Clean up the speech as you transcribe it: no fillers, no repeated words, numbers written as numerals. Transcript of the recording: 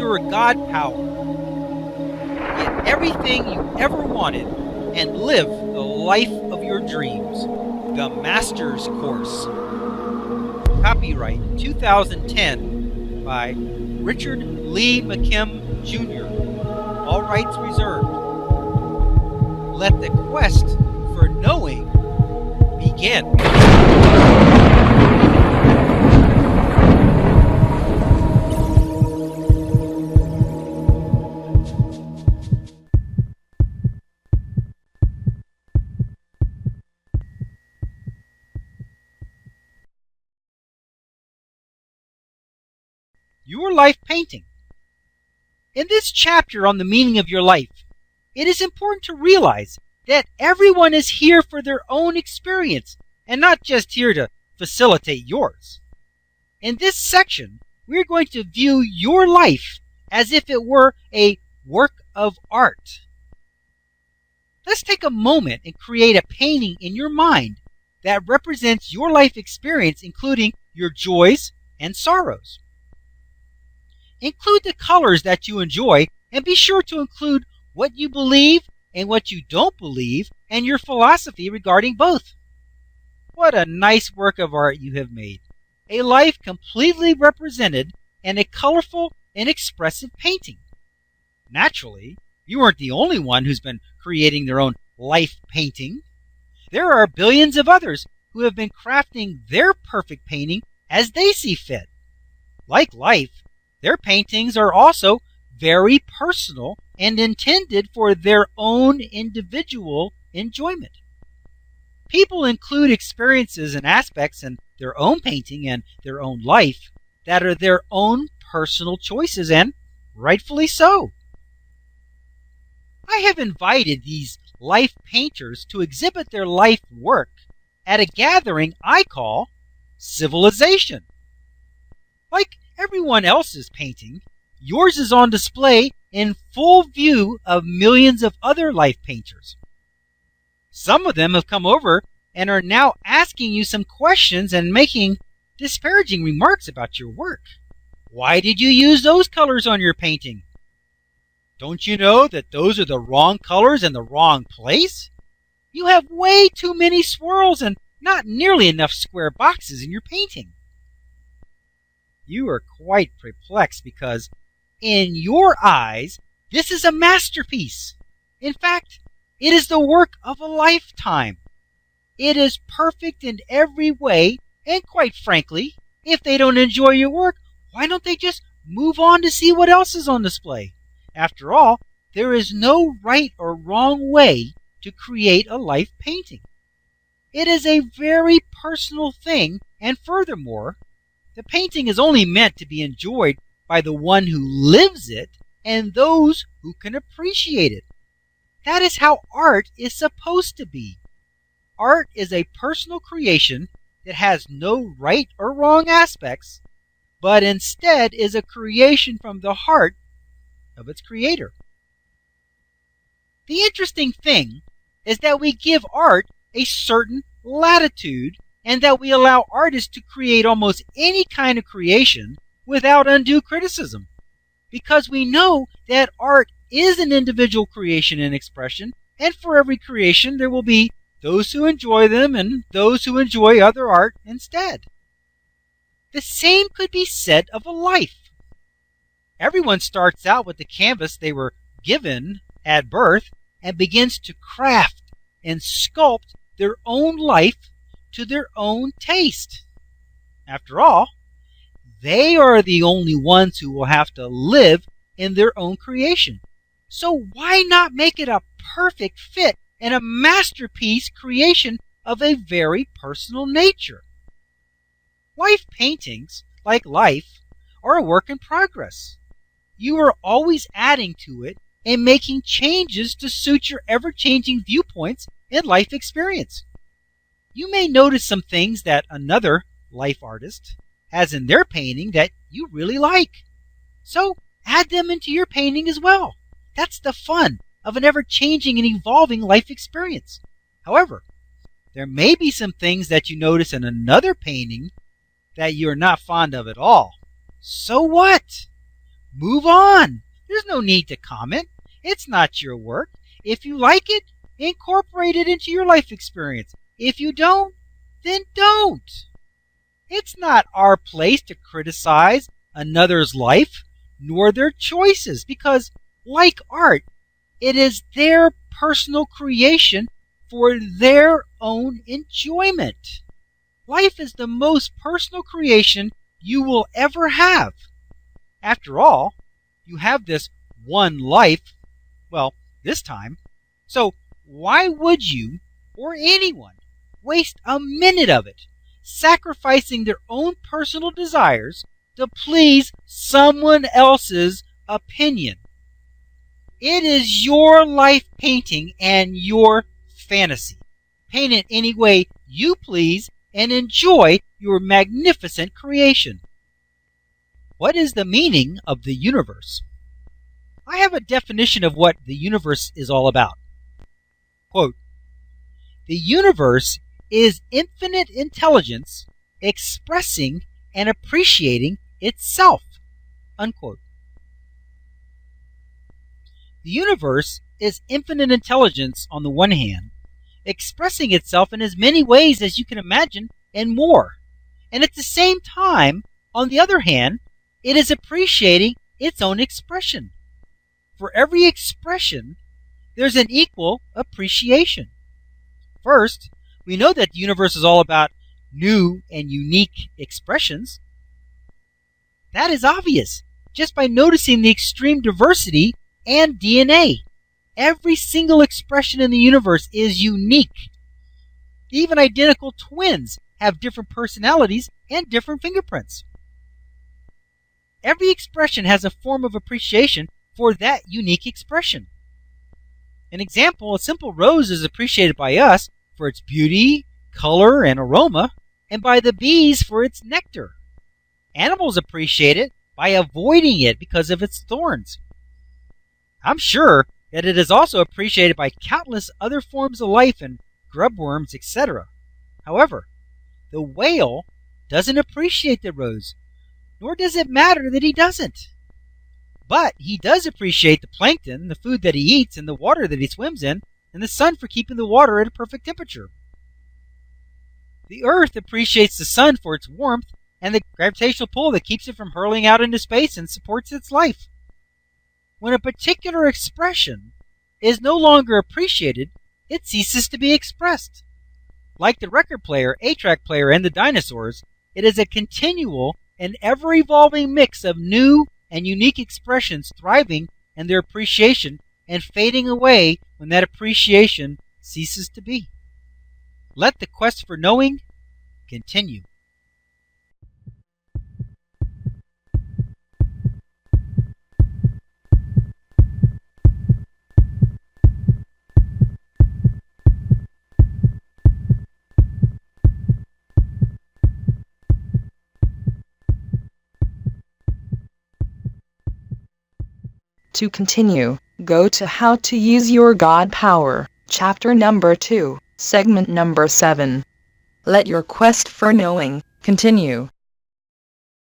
your God power. Get everything you ever wanted and live the life of your dreams. The Master's Course. Copyright 2010 by Richard Lee McKim Jr. All rights reserved. Let the quest for knowing begin. Your life painting. In this chapter on the meaning of your life, it is important to realize that everyone is here for their own experience and not just here to facilitate yours. In this section, we're going to view your life as if it were a work of art. Let's take a moment and create a painting in your mind that represents your life experience, including your joys and sorrows. Include the colors that you enjoy, and be sure to include what you believe and what you don't believe and your philosophy regarding both. What a nice work of art you have made. A life completely represented in a colorful and expressive painting. Naturally, you aren't the only one who's been creating their own life painting. There are billions of others who have been crafting their perfect painting as they see fit. Like life, their paintings are also very personal and intended for their own individual enjoyment. People include experiences and aspects in their own painting and their own life that are their own personal choices, and rightfully so. I have invited these life painters to exhibit their life work at a gathering I call Civilization. Like everyone else's painting, yours is on display in full view of millions of other life painters. Some of them have come over and are now asking you some questions and making disparaging remarks about your work. Why did you use those colors on your painting? Don't you know that those are the wrong colors in the wrong place? You have way too many swirls and not nearly enough square boxes in your painting. You are quite perplexed because, in your eyes, this is a masterpiece. In fact, it is the work of a lifetime. It is perfect in every way, and quite frankly, if they don't enjoy your work, why don't they just move on to see what else is on display? After all, there is no right or wrong way to create a life painting. It is a very personal thing, and furthermore, the painting is only meant to be enjoyed by the one who lives it and those who can appreciate it. That is how art is supposed to be. Art is a personal creation that has no right or wrong aspects, but instead is a creation from the heart of its creator. The interesting thing is that we give art a certain latitude and that we allow artists to create almost any kind of creation without undue criticism, because we know that art is an individual creation and expression, and for every creation there will be those who enjoy them and those who enjoy other art instead. The same could be said of a life. Everyone starts out with the canvas they were given at birth and begins to craft and sculpt their own life to their own taste. After all, they are the only ones who will have to live in their own creation. So why not make it a perfect fit and a masterpiece creation of a very personal nature? Life paintings, like life, are a work in progress. You are always adding to it and making changes to suit your ever-changing viewpoints and life experience. You may notice some things that another life artist has in their painting that you really like. So add them into your painting as well. That's the fun of an ever-changing and evolving life experience. However, there may be some things that you notice in another painting that you're not fond of at all. So what? Move on. There's no need to comment. It's not your work. If you like it, incorporate it into your life experience. If you don't, then don't. It's not our place to criticize another's life nor their choices because, like art, it is their personal creation for their own enjoyment. Life is the most personal creation you will ever have. After all, you have this one life, well, this time. So why would you or anyone waste a minute of it sacrificing their own personal desires to please someone else's opinion? It is your life painting and your fantasy. Paint it any way you please and enjoy your magnificent creation. What is the meaning of the universe? I have a definition of what the universe is all about. Quote, "The universe is infinite intelligence expressing and appreciating itself." Unquote. The universe is infinite intelligence on the one hand, expressing itself in as many ways as you can imagine and more. And at the same time, on the other hand, it is appreciating its own expression. For every expression, there's an equal appreciation. First, we know that the universe is all about new and unique expressions. That is obvious just by noticing the extreme diversity and DNA. Every single expression in the universe is unique. Even identical twins have different personalities and different fingerprints. Every expression has a form of appreciation for that unique expression. An example, a simple rose is appreciated by us for its beauty, color, and aroma, and by the bees for its nectar. Animals appreciate it by avoiding it because of its thorns. I'm sure that it is also appreciated by countless other forms of life and grubworms, etc. However, the whale doesn't appreciate the rose, nor does it matter that he doesn't. But he does appreciate the plankton, the food that he eats, and the water that he swims in, and the sun for keeping the water at a perfect temperature. The earth appreciates the sun for its warmth and the gravitational pull that keeps it from hurling out into space and supports its life. When a particular expression is no longer appreciated, it ceases to be expressed. Like the record player, 8-track player, and the dinosaurs, it is a continual and ever-evolving mix of new and unique expressions thriving in their appreciation and fading away when that appreciation ceases to be. Let the quest for knowing continue. To continue, go to How to Use Your God Power, Chapter number 2, Segment number 7. Let your quest for knowing continue.